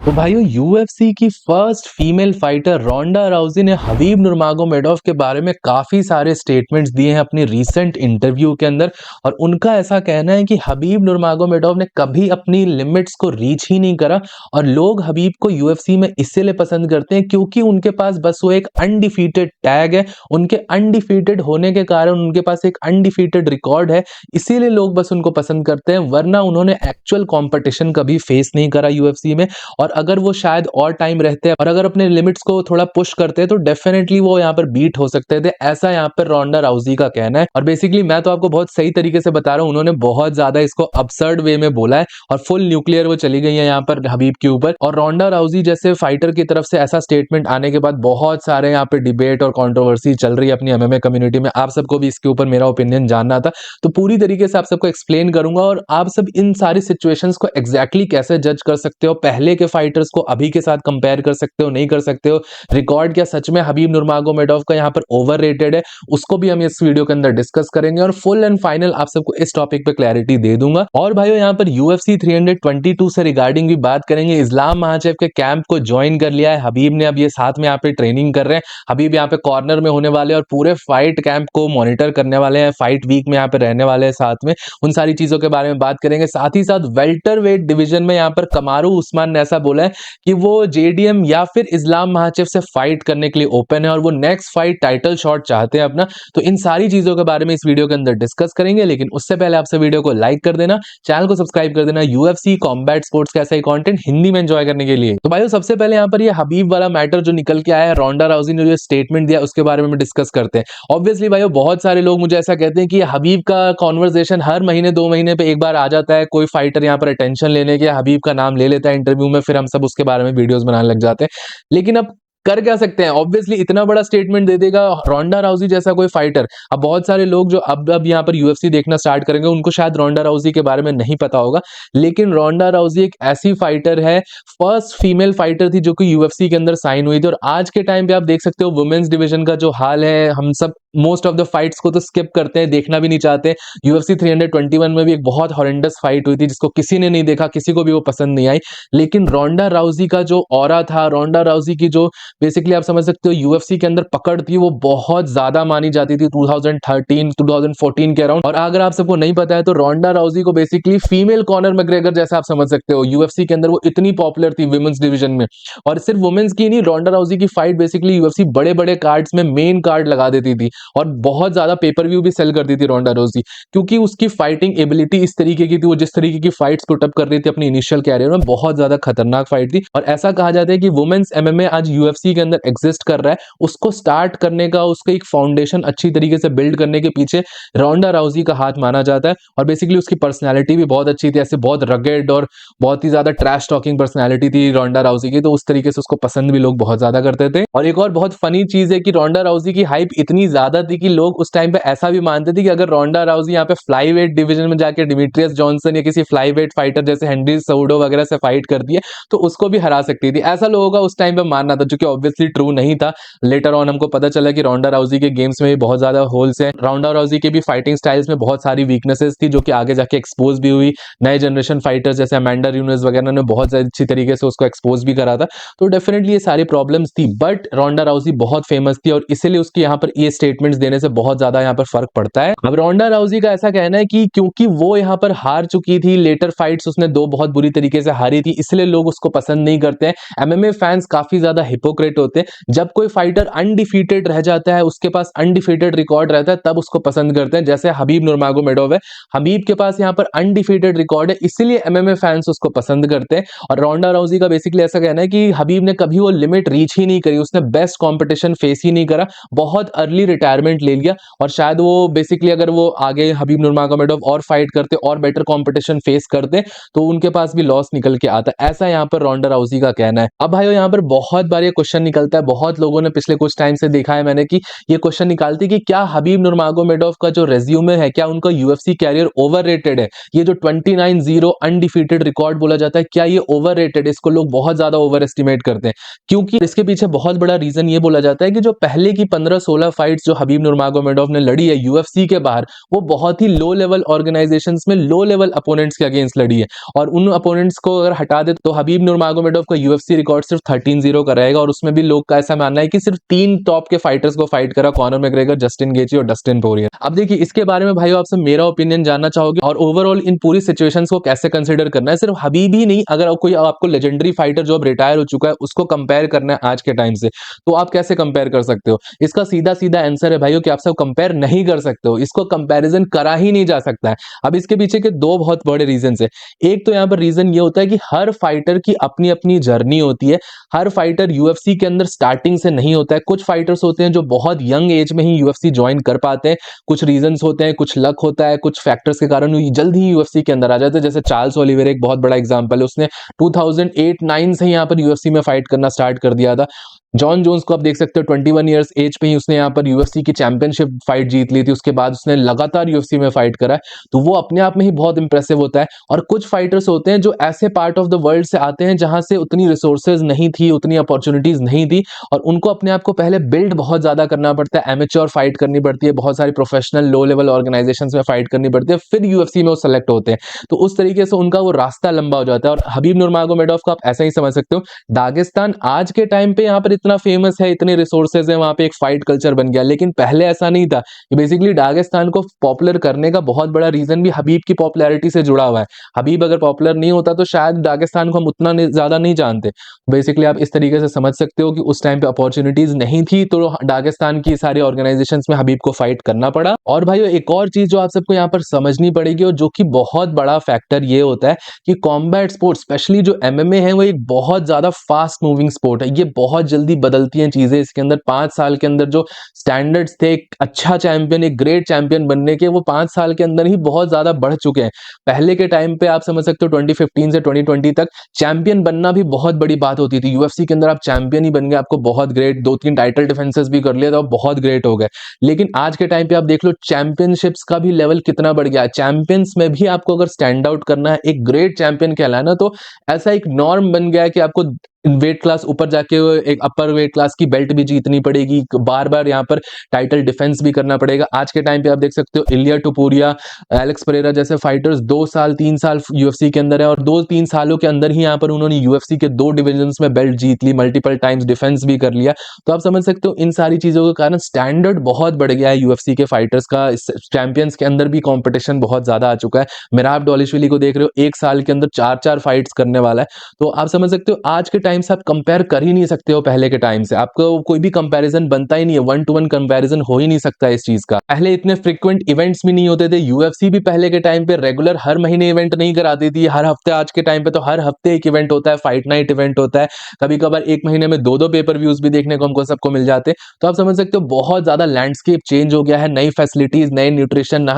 तो भाइयों यूएफसी की फर्स्ट फीमेल फाइटर रोंडा राउजी ने हबीब नुर्मागोमेडोव के बारे में काफी सारे स्टेटमेंट्स दिए हैं अपनी रीसेंट इंटरव्यू के अंदर। और उनका ऐसा कहना है कि हबीब नुर्मागोमेडोव ने कभी अपनी लिमिट्स को रीच ही नहीं करा और लोग हबीब को यूएफसी में इसलिए पसंद करते हैं क्योंकि उनके पास बस वो एक अनडिफीटेड टैग है। उनके अनडिफीटेड होने के कारण उनके पास एक अनडिफीटेड रिकॉर्ड है, इसीलिए लोग बस उनको पसंद करते हैं, वरना उन्होंने एक्चुअल कॉम्पिटिशन कभी फेस नहीं करा यूएफसी में। और अगर वो शायद और टाइम रहते हैं और अगर अपने लिमिट्स को थोड़ा पुश करते हैं तो डेफिनेटली वो यहाँ पर बीट हो सकते थे, ऐसा यहाँ पर रोंडा राउजी का कहना है। और बेसिकली मैं तो आपको बहुत सही तरीके से बता रहा हूँ, उन्होंने बहुत ज्यादा इसको अब्सर्ड वे में बोला है और फुल न्यूक्लियर वो चली गई है यहाँ पर हबीब के ऊपर। और रोंडा राउजी जैसे फाइटर की तरफ से ऐसा स्टेटमेंट आने के बाद बहुत सारे यहाँ पे डिबेट और कंट्रोवर्सी चल रही है अपनी एमएमए कम्युनिटी में। आप सबको भी इसके ऊपर मेरा ओपिनियन जानना था, तो पूरी तरीके से आप सबको एक्सप्लेन करूंगा और आप सब इन सारी सिचुएशंस को एग्जैक्टली कैसे जज कर सकते हो, पहले के फाइटर्स को अभी के साथ कंपेयर कर सकते हो नहीं कर सकते हो, रिकॉर्ड क्या सच में हबीब नुर्मागोमेडोव का यहाँ पर ओवररेटेड है, उसको भी हम इस वीडियो के अंदर डिस्कस करेंगे और फुल एंड फाइनल आप सबको इस टॉपिक पे क्लैरिटी दे दूंगा। और भाइयों यहाँ पर यूएफसी 322 से रिगार्डिंग भी बात करेंगे। इस्लाम महाचेव के कैंप को ज्वाइन कर लिया है हबीब ने, अब ये साथ में यहाँ पे ट्रेनिंग कर रहे हैं। हबीब यहाँ पे कॉर्नर में होने वाले और पूरे फाइट कैंप को मॉनिटर करने वाले हैं, फाइट वीक में यहाँ पे रहने वाले हैं साथ में, उन सारी चीजों के बारे में बात करेंगे। साथ ही साथ वेल्टर वेट डिवीजन में यहाँ पर कमारू उस्मान ने ऐसा बोला है कि वो जेडीएम या फिर इस्लाम महाचेव से फाइट करने के लिए ओपन है और वो नेक्स्ट फाइट टाइटल शॉट चाहते हैं अपना। तो इन सारी चीजों के बारे में इस वीडियो के अंदर डिस्कस करेंगे, लेकिन उससे पहले आपसे वीडियो को लाइक कर देना, चैनल को सब्सक्राइब कर देना यूएफसी कॉम्बैट स्पोर्ट्स का ऐसा ही कंटेंट हिंदी में एंजॉय करने के लिए। तो भाइयों सबसे पहले यहाँ पर ये हबीब वाला मैटर जो निकल के आया है, रोंडा राउजी ने जो स्टेटमेंट दिया उसके बारे में डिस्कस करते हैं। ऑब्वियसली भाइयों बहुत सारे लोग मुझे ऐसा कहते हैं कि हबीब का कॉन्वर्सेशन हर महीने 2 महीने पे एक बार आ जाता है, कोई फाइटर यहाँ पर अटेंशन लेने के हबीब का नाम ले लेता है इंटरव्यू में, फिर हम सब उसके बारे में वीडियोस बनाने लग जाते हैं। लेकिन अब कर क्या सकते हैं, ऑब्वियसली इतना बड़ा स्टेटमेंट दे देगा रोंडा राउजी जैसा कोई फाइटर। अब बहुत सारे लोग जो अब यहाँ पर यूएफसी देखना स्टार्ट करेंगे उनको शायद रोंडा राउजी के बारे में नहीं पता होगा, लेकिन रोंडा राउजी एक ऐसी फाइटर है, फर्स्ट फीमेल फाइटर थी जो कि यूएफसी के अंदर साइन हुई थी। और आज के टाइम पे आप देख सकते हो वुमेन्स डिवीजन का जो हाल है, हम सब मोस्ट ऑफ द फाइट्स को तो स्किप करते हैं, देखना भी नहीं चाहते। यूएफसी 321 में भी एक बहुत हॉरेंडस फाइट हुई थी जिसको किसी ने नहीं देखा, किसी को भी वो पसंद नहीं आई। लेकिन रोंडा राउजी का जो ऑरा था, रोंडा राउजी की जो बेसिकली आप समझ सकते हो यूएफसी के अंदर पकड़ थी, वो बहुत ज्यादा मानी जाती थी 2013 2014 के अराउंड। और अगर आप सबको नहीं पता है तो रोंडा राउजी को बेसिकली फीमेल कॉनर मैग्रेगर जैसा आप समझ सकते हो, यूएफसी के अंदर वो इतनी पॉपुलर थी वुमेन्स डिवीजन में। और सिर्फ वुमेन्स की नहीं, रोंडा राउजी की फाइट बेसिकली यूएफसी बड़े बड़े कार्ड्स में मेन कार्ड लगा देती थी और बहुत ज्यादा पेपर व्यू भी सेल करती थी रोंडा राउजी, क्योंकि उसकी फाइटिंग एबिलिटी इस तरीके की थी, वो जिस तरीके की फाइट्स पुट अप कर रही थी अपनी इनिशियल कैरियर में, बहुत ज्यादा खतरनाक फाइट थी। और ऐसा कहा जाता है कि वुमेन्स एमएमए आज यूएफसी के अंदर एग्जिस्ट कर रहा है, उसको स्टार्ट करने का, उसका एक फाउंडेशन अच्छी तरीके से बिल्ड करने के पीछे रोंडा राउजी का हाथ माना जाता है। और बेसिकली उसकी पर्सनैलिटी भी बहुत अच्छी थी, ऐसे बहुत रगेड और बहुत ही ज्यादा ट्रैश टॉकिंग पर्सनैलिटी थी रोंडा राउजी की, तो उस तरीके से उसको पसंद भी लोग बहुत ज्यादा करते थे। और एक और बहुत फनी चीज है कि रोंडा राउजी की हाइप इतनी ज्यादा थी कि लोग उस टाइम पे ऐसा भी मानते थे कि अगर रोंडा राउजी यहाँ पे फ्लाईवेट डिवीजन में जाके डिमिट्रियस जॉनसन या किसी फ्लाईवेट फाइटर जैसे हेनरी सऊडो वगैरह से फाइट करती है तो उसको भी हरा सकती थी, ऐसा लोगों का उस टाइम पे मानना था, जो कि ऑब्वियसली ट्रू नहीं था। लेटर ऑन हमको पता चला कि रोंडा राउजी के गेम्स में भी बहुत ज्यादा होल्स हैं, रोंडा राउजी के भी फाइटिंग स्टाइल्स में बहुत सारी वीकनेसेस थी जो कि आगे जाके एक्सपोज भी हुई। नए जनरेशन फाइटर्स जैसे अमेंडा न्यूनेज वगैरह ने बहुत अच्छी तरीके से उसको एक्सपोज भी करा था, तो डेफिनेटली ये सारी प्रॉब्लम्स थी। बट रोंडा राउजी बहुत फेमस थी और इसीलिए उसकी यहाँ पर ये स्टेटमेंट्स देने से बहुत ज्यादा यहाँ पर फर्क पड़ता है। अब रोंडा राउजी का ऐसा कहना है कि क्योंकि वो यहाँ पर हार चुकी थी, लेटर फाइट्स उसने 2 बहुत बुरी तरीके से हारी थी, इसलिए लोग उसको पसंद नहीं करते हैं। एमएमए फैंस काफी ज्यादा हिपोक्रेट होते हैं, जब कोई फाइटर अनडिफीटेड रह जाता है, उसके पास अनडिफीटेड रिकॉर्ड रहता है, तब उसको पसंद करते हैं। जैसे हबीब नुर्मागोमेडोव है, हबीब के पास यहाँ पर अनडिफीटेड रिकॉर्ड है, इसीलिए एमएमए फैंस उसको पसंद करते हैं। और रोंडा राउजी का बेसिकली ऐसा कहना है कि हबीब ने कभी वो लिमिट रीच ही नहीं करी, उसने बेस्ट कॉम्पिटिशन फेस ही नहीं करा, बहुत अर्ली रिटायरमेंट ले लिया। और शायद वो बेसिकली अगर वो आगे हबीब नुर्मागोमेडोव और फाइट करते और बेटर कॉम्पिटिशन फेस करते तो उनके पास भी लॉस निकल के आता, ऐसा यहाँ पर रोंडा राउजी का कहना है। अब भाइयों यहाँ पर बहुत बार ये क्वेश्चन निकलता है, बहुत लोगों ने पिछले कुछ टाइम से देखा है मैंने कि ये क्वेश्चन निकालती कि क्या हबीब नुर्मागोमेडोव का जो रेज्यूमे है, क्या उनका यूएफसी कैरियर ओवररेटेड है, ये जो 29-0 अनडिफीटेड रिकॉर्ड बोला जाता है, क्या ये ओवररेटेड है, इसको लोग बहुत ज्यादा ओवर एस्टिमेट करते हैं। क्योंकि इसके पीछे बहुत बड़ा रीजन ये बोला जाता है कि जो पहले की 15-16 फाइट्स जो हबीब नुर्मागोमेडोव ने लड़ी है यूएफसी के बाहर, वो बहुत ही लो लेवल ऑर्गेनाइजेशंस में लो लेवल अपोनेंट्स के अगेंस्ट लड़ी है। और उन अपोनेंट्स को अगर हटा दे तो हबीब नुर्मागोमेडोव का यूएफसी रिकॉर्ड सिर्फ 13-0 का रहेगा। और उसमें भी लोग का ऐसा मानना है कि सिर्फ 3 टॉप के फाइटर्स को फाइट करा, कॉनर मैग्रेगर, जस्टिन गेची और डस्टिन पोरियर। अब देखिए इसके बारे में भाइयों आपसे मेरा ओपिनियन जानना चाहोगे और ओवरऑल इन पूरी सिचुएशंस को कैसे कंसीडर करना है। सिर्फ हबीब ही नहीं, अगर कोई आपको लेजेंडरी फाइटर जो अब रिटायर हो चुका है उसको कंपेयर करना है आज के टाइम से, तो आप कैसे कंपेयर कर सकते हो? इसका सीधा सीधा आंसर है भाइयों कि आप सब कंपेयर नहीं कर सकते हो, इसको कंपैरिजन करा ही नहीं जा सकता है। अब इसके पीछे के दो बहुत बड़े रीजन है। एक तो यहाँ पर रीजन ये होता है कि हर फाइटर की अपनी अपनी जर्नी होती है। हर फाइटर यूएफसी के अंदर स्टार्टिंग से नहीं होता है। कुछ फाइटर्स होते हैं जो बहुत यंग एज में ही यूएफसी ज्वाइन कर पाते हैं, कुछ रीजंस होते हैं, कुछ लक होता है, कुछ फैक्टर्स के कारण जल्द ही यूएफसी के अंदर आ जाते हैं। जैसे चार्ल्स ओलिवेयर एक बहुत बड़ा एग्जांपल है, उसने 2008-9 से यहाँ पर यूएफसी में फाइट करना स्टार्ट कर दिया था। जॉन जोन्स को आप देख सकते हो 21 इयर्स एज पे ही उसने यहाँ पर यूएफसी की चैंपियनशिप फाइट जीत ली थी। उसके बाद उसने लगातार यूएफसी में फाइट करा है, तो वो अपने आप में ही बहुत इंप्रेसिव होता है। और कुछ फाइटर्स होते हैं जो ऐसे पार्ट ऑफ द वर्ल्ड से आते हैं जहां से उतनी रिसोर्सेज नहीं थी, उतनी अपॉर्चुनिटीज नहीं थी, और उनको अपने आप को पहले बिल्ड बहुत ज्यादा करना पड़ता है, एमेच्योर फाइट करनी पड़ती है, बहुत सारी प्रोफेशनल लो लेवल ऑर्गेनाइजेशंस में फाइट करनी पड़ती है, फिर यूएफसी में वो सेलेक्ट होते हैं। तो उस तरीके से उनका वो रास्ता लंबा हो जाता है। और हबीब नुर्मागोमेडोव को आप ऐसा ही समझ सकते हो, दागिस्तान आज के टाइम पे यहाँ पर इतना फेमस है, इतने रिसोर्सेज है, वहां पे एक फाइट कल्चर बन गया, लेकिन पहले ऐसा नहीं था। बेसिकली दागिस्तान को पॉपुलर करने का बहुत बड़ा रीजन भी हबीब की पॉपुलैरिटी से जुड़ा हुआ है। हबीब अगर पॉपुलर नहीं होता तो शायद दागिस्तान को हम उतना ज्यादा नहीं जानते। बेसिकली आप इस तरीके से समझ सकते हो कि उस टाइम पे अपॉर्चुनिटीज नहीं थी, तो दागिस्तान की सारी ऑर्गेनाइजेशंस में हबीब को फाइट करना पड़ा। और भाई एक और चीज जो आप सबको यहाँ पर समझनी पड़ेगी और जो कि बहुत बड़ा फैक्टर ये होता है कि कॉम्बैट स्पोर्ट स्पेशली जो एमएमए है वो एक बहुत ज्यादा फास्ट मूविंग स्पोर्ट है। ये बहुत जल्दी बदलती हैं चीजें। इसके अंदर 5 साल के अंदर जो स्टैंडर्ड्स थे एक अच्छा चैंपियन, एक ग्रेट चैंपियन बनने के, वो 5 साल के अंदर ही बहुत ज्यादा बढ़ चुके हैं। पहले के टाइम पे आप समझ सकते हो 2015 से 2020 तक चैंपियन बनना भी बहुत बड़ी बात होती थी। यूएफसी के अंदर आप चैंपियन ही बन गए, आपको बहुत ग्रेट, 2-3 टाइटल डिफेंसेस भी कर लिया तो आप बहुत ग्रेट हो गए। लेकिन आज के टाइम पे आप देख लो चैंपियनशिप्स का भी लेवल कितना बढ़ गया है। चैंपियंस में भी आपको अगर स्टैंड आउट करना है, एक ग्रेट चैंपियन कहलाना, तो ऐसा एक नॉर्म बन गया है कि आपको वेट क्लास ऊपर जाके एक अपर वेट क्लास की बेल्ट भी जीतनी पड़ेगी, बार बार यहाँ पर टाइटल डिफेंस भी करना पड़ेगा। आज के टाइम पे आप देख सकते हो इलिया टुपुरिया, एलेक्स परेरा जैसे फाइटर्स 2 साल 3 साल यूएफसी के अंदर है, और 2-3 सालों के अंदर ही यहाँ पर उन्होंने यूएफसी के 2 डिविजन्स में बेल्ट जीत ली, मल्टीपल टाइम्स डिफेंस भी कर लिया। तो आप समझ सकते हो इन सारी चीजों के कारण स्टैंडर्ड बहुत बढ़ गया है यूएफसी के फाइटर्स का। चैंपियंस के अंदर भी कॉम्पिटिशन बहुत ज्यादा आ चुका है। मिराब डोलिशविली को देख रहे हो, 1 साल के अंदर 4-4 फाइट्स करने वाला है। तो आप समझ सकते हो आज के टाइम से आप कंपेयर कर ही नहीं सकते हो पहले के टाइम से, आपको कोई भी कंपैरिजन बनता ही नहीं है, 1-to-1 कंपैरिजन हो ही नहीं सकता इस चीज का। पहले इतने फ्रीक्वेंट इवेंट्स भी नहीं होते थे। यूएफसी भी पहले के टाइम पे रेगुलर हर महीने इवेंट नहीं कराती थी, हर हफ्ते। आज के टाइम पे तो हर हफ्ते एक इवेंट होता है, फाइट नाइट इवेंट होता है, कभी कभार एक महीने में 2-2 पेपर व्यूज भी देखने को हमको सबको मिल जाते। तो आप समझ सकते हो बहुत ज्यादा लैंडस्केप चेंज हो गया है, नई फैसिलिटीज, नए न्यूट्रिशन,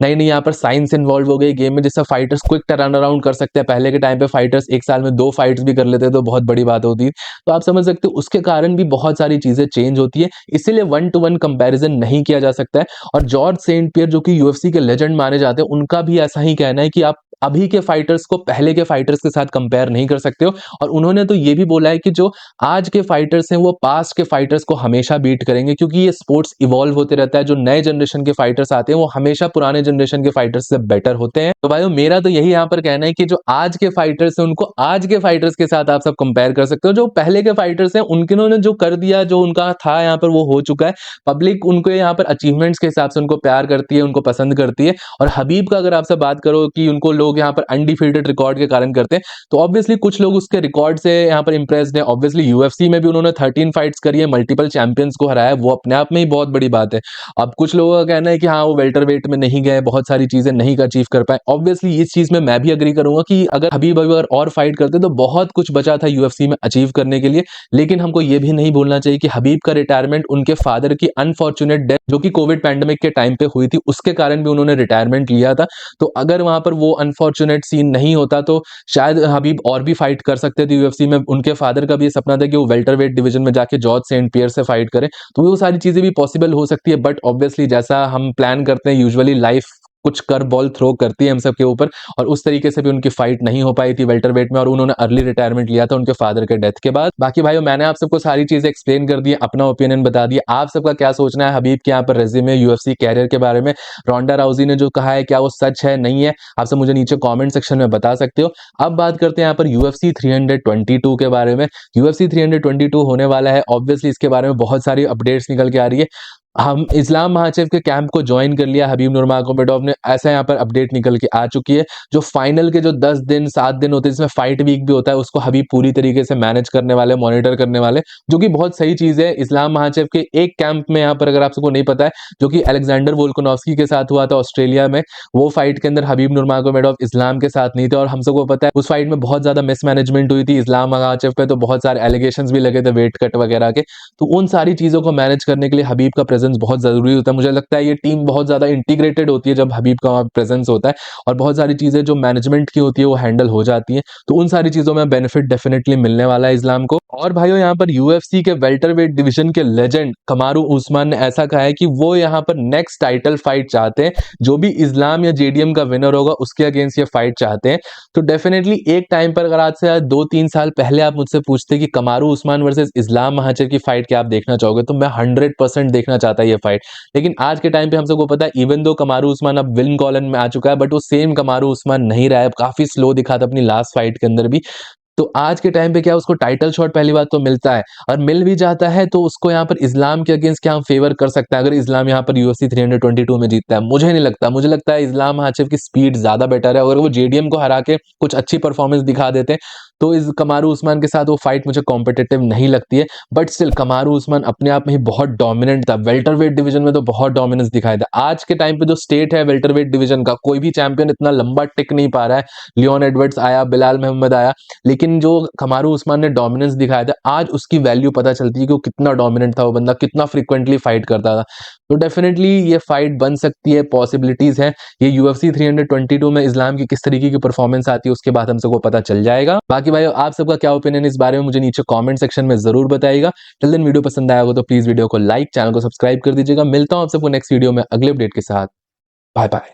नई नई यहाँ पर साइंस इन्वॉल्व हो गई गेम में, जिससे फाइटर्स क्विक टर्न अराउंड कर सकते हैं। पहले के टाइम पे फाइटर्स 1 साल में 2 फाइट्स भी कर लेते तो बहुत बड़ी बात होती। तो आप समझ सकते हो उसके कारण भी बहुत सारी चीजें चेंज होती है, इसीलिए 1-to-1 कंपैरिजन नहीं किया जा सकता है। और जॉर्ज सेंट पियर जो कि यूएफसी के लेजेंड माने जाते हैं, उनका भी ऐसा ही कहना है कि आप अभी के फाइटर्स को पहले के फाइटर्स के साथ कंपेयर नहीं कर सकते हो। और उन्होंने तो ये भी बोला है कि जो आज के फाइटर्स हैं वो पास्ट के फाइटर्स को हमेशा बीट करेंगे, क्योंकि ये स्पोर्ट्स इवॉल्व होते रहता है। जो नए जनरेशन के फाइटर्स आते हैं वो हमेशा पुराने जनरेशन के फाइटर्स से बेटर होते हैं। तो भाइयों मेरा तो यही यहाँ पर कहना है कि जो आज के फाइटर्स हैं उनको आज के फाइटर्स के साथ आप सब कंपेयर कर सकते हो। जो पहले के फाइटर्स हैं उन्होंने जो कर दिया, जो उनका था यहाँ पर वो हो चुका है। पब्लिक उनको यहाँ पर अचीवमेंट्स के हिसाब से उनको प्यार करती है, उनको पसंद करती है। और हबीब का अगर आपसे बात करो कि उनको लोग यहाँ पर अनडिफीटेड रिकॉर्ड के कारण करते हैं, तो ऑब्वियसली कुछ लोग उसके रिकॉर्ड से यहाँ पर इंप्रेस्ड है। ऑब्वियसली यूएफसी में भी उन्होंने 13 फाइट्स करी है, मल्टीपल चैंपियंस को हराया, वो अपने आप में ही बहुत बड़ी बात है। अब कुछ लोगों का कहना है कि हाँ वो वेल्टर वेट में नहीं गए, बहुत सारी चीजें नहीं अचीव कर पाए। ऑब्वियसली इस चीज में मैं भी अग्री करूंगा कि अगर हबीब अगर और फाइट करते तो बहुत कुछ बचा था यूएफसी में अचीव करने के लिए। लेकिन हमको ये भी नहीं भूलना चाहिए कि हबीब का रिटायरमेंट उनके फादर की अनफॉर्चुनेट डेथ जो कि कोविड पैंडेमिक के टाइम पे हुई थी, उसके कारण भी उन्होंने रिटायरमेंट लिया था। तो अगर वहां पर वो अनफॉर्चुनेट सीन नहीं होता तो शायद हबीब और भी फाइट कर सकते थे यूएफसी में। उनके फादर का भी ये सपना था कि वो वेल्टरवेट डिवीजन में जाके जॉर्ज सेंट पियर से फाइट करें, तो वो सारी चीजें भी पॉसिबल हो सकती है। बट ऑब्वियसली जैसा हम प्लान करते हैं यूजुअली लाइफ कुछ कर बॉल थ्रो करती है हम सब के ऊपर, और उस तरीके से भी उनकी फाइट नहीं हो पाई थी वेल्टरवेट में, और उन्होंने अर्ली रिटायरमेंट लिया था उनके फादर के डेथ के बाद। बाकी भाइयों, मैंने आप सबको सारी चीजें एक्सप्लेन कर दी, अपना ओपिनियन बता दिया। आप सबका क्या सोचना है हबीब के यहाँ पर रेज्यूमे, यूएफसी कैरियर के बारे में? रोंडा राउजी ने जो कहा है क्या वो सच है, नहीं है? आप सब मुझे नीचे कमेंट सेक्शन में बता सकते हो। अब बात करते हैं यहाँ पर यूएफसी 322 के बारे में। यूएफसी 322 होने वाला है, ऑब्वियसली इसके बारे में बहुत सारी अपडेट्स निकल के आ रही है। हम इस्लाम महाचेव के कैंप को ज्वाइन कर लिया हबीब नुरमागोमेडोव ने, ऐसा यहाँ पर अपडेट निकल के आ चुकी है। जो फाइनल के जो 10 दिन 7 दिन होते हैं जिसमें फाइट वीक भी होता है, उसको हबीब पूरी तरीके से मैनेज करने वाले, मॉनिटर करने वाले, जो कि बहुत सही चीज है। इस्लाम महाचेव के एक कैंप में यहाँ पर, अगर आप सबको नहीं पता है, जो कि अलेक्जेंडर वोल्कानोव्स्की के साथ हुआ था ऑस्ट्रेलिया में, वो फाइट के अंदर हबीब नुरमागोमेडोव इस्लाम के साथ नहीं थे, और हम सबको पता है उस फाइट में बहुत ज्यादा मिसमैनेजमेंट हुई थी इस्लाम महाचेव पे, तो बहुत सारे एलिगेशंस भी लगे थे वेट कट वगैरह के। तो उन सारी चीजों को मैनेज करने के लिए हबीब का प्रेजेंस बहुत जरूरी होता है। मुझे लगता है ये टीम बहुत ज्यादा इंटीग्रेटेड होती है जब हबीब का वहां प्रेजेंस होता है, और बहुत सारी चीजें जो मैनेजमेंट की होती है वो हैंडल हो जाती है। तो उन सारी चीजों में बेनिफिट डेफिनेटली मिलने वाला है इस्लाम को। और भाइयों, यहाँ पर यूएफसी के वेल्टरवेट डिवीजन के लेजेंड कमारू उस्मान ने ऐसा कहा है कि वो यहाँ पर नेक्स्ट टाइटल फाइट चाहते हैं, जो भी इस्लाम या जेडीएम का विनर होगा उसके अगेंस्ट ये फाइट चाहते हैं। तो डेफिनेटली एक टाइम पर, अगर आज से 2-3 साल पहले आप मुझसे पूछते कि कमारू उस्मान वर्सेस इस्लाम महाचेव की फाइट क्या आप देखना चाहोगे, तो मैं 100% देखना चाहता ये फाइट। लेकिन आज के टाइम पे हम सबको पता है, इवन दो कमारू उस्मान अब विन कॉलन में आ चुका है, बट वो सेम कमारू उस्मान नहीं रहा है, काफी स्लो दिखा था अपनी लास्ट फाइट के अंदर भी। तो आज के टाइम पे क्या उसको टाइटल शॉट पहली बात तो मिलता है, और मिल भी जाता है तो उसको यहाँ पर इस्लाम के अगेंस्ट क्या हम फेवर कर सकते हैं अगर इस्लाम यहाँ पर यूएफसी 322 में जीतता है? मुझे नहीं लगता। मुझे लगता है इस्लाम महाचेव की स्पीड ज्यादा बेटर है, अगर वो जेडीएम को हरा के कुछ अच्छी परफॉर्मेंस दिखा देते हैं तो इस कमारू उस्मान के साथ वो फाइट मुझे कॉम्पिटिटिव नहीं लगती है। बट स्टिल कमारू उस्मान अपने आप में ही बहुत डोमिनेंट था, वेल्टरवेट डिवीजन में तो बहुत डोमिनेंस दिखाया था। आज के टाइम पे जो स्टेट है वेल्टरवेट डिवीजन का, कोई भी चैंपियन इतना लंबा टिक नहीं पा रहा है। लियोन एडवर्ड्स आया, बिलाल मोहम्मद आया, लेकिन जो कमारू उस्मान ने डोमिनेंस दिखाया था, आज उसकी वैल्यू पता चलती है कि वो कितना डोमिनेंट था, वो बंदा कितना फ्रीक्वेंटली फाइट करता था। तो डेफिनेटली ये फाइट बन सकती है, पॉसिबिलिटीज है। ये यूएफसी 322 में इस्लाम की किस तरीके की परफॉर्मेंस आती है उसके बाद हम सबको पता चल जाएगा। बाकी भाई, आप सबका क्या ओपिनियन इस बारे में मुझे नीचे कमेंट सेक्शन में जरूर बताइएगा। टिल देन, वीडियो पसंद आया हो तो प्लीज वीडियो को लाइक, चैनल को सब्सक्राइब कर दीजिएगा। मिलता हूं आप सबको नेक्स्ट वीडियो में अगले अपडेट के साथ। Bye bye.